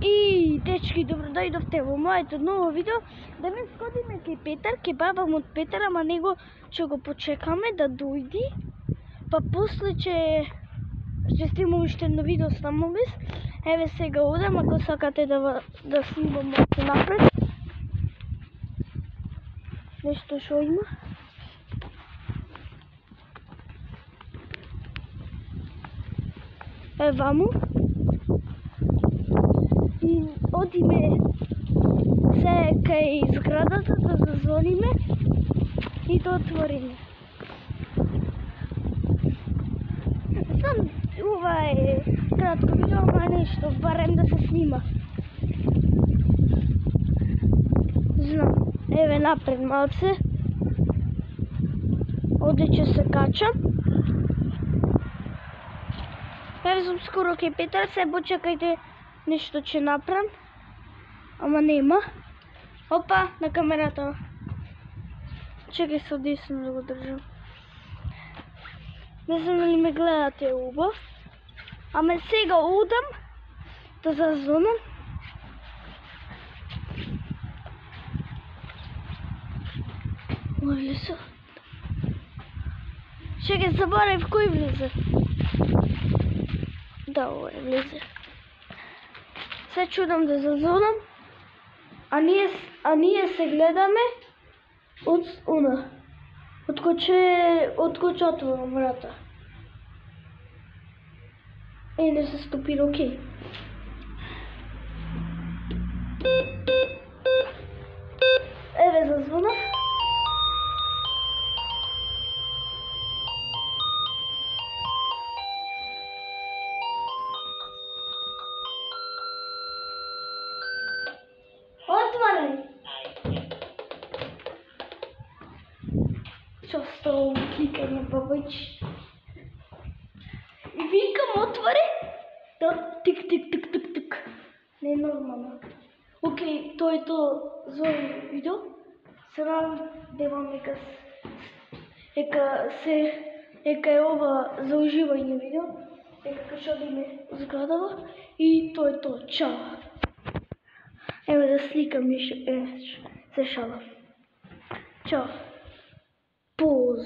И дечки, добро дојдовте во моето ново видео. Денес ходиме кај Петар, кај баба му од Петар, ама него ќе го почекаме да дојди. Па после ќе снимам уште едно видео с намобис. Еве сега одам, ако сакате да снимам още напред. Нешто шо има. Е ваму. И одиме се кај зградата да зазвониме и да отвориме. Знам, ова е кратко видео, ама нешто, барем да се снима. Знам, еве напред малце. Оде ќе се качам. Еве сум скоро кај Петар, се почекајте, нешто ќе направам. Ама нема. Опа, на камерата. Чекай со десно да го држам. Не знам дали ме гледате убав. Ама сега одам да зазвонам. Може ли се? Чекай, заборав кој влезе. Да, ова е влезе. Се чудам да зазвонам. А ние се гледаме од она. Од кој ќе отворам врата. Не се стопира, окей. Еве зазвонав. Отваряй! Што стало кликање, бабајч? И викам, отвори! Да, тик. Не е нормално. Окей, тоа е тоа за овој видео. Се надам да вам ека е ова за уживање видео. Ека ќе одиме зградава и тоа е тоа. Чао! Еве да сликам се шалам. Чао. Поз.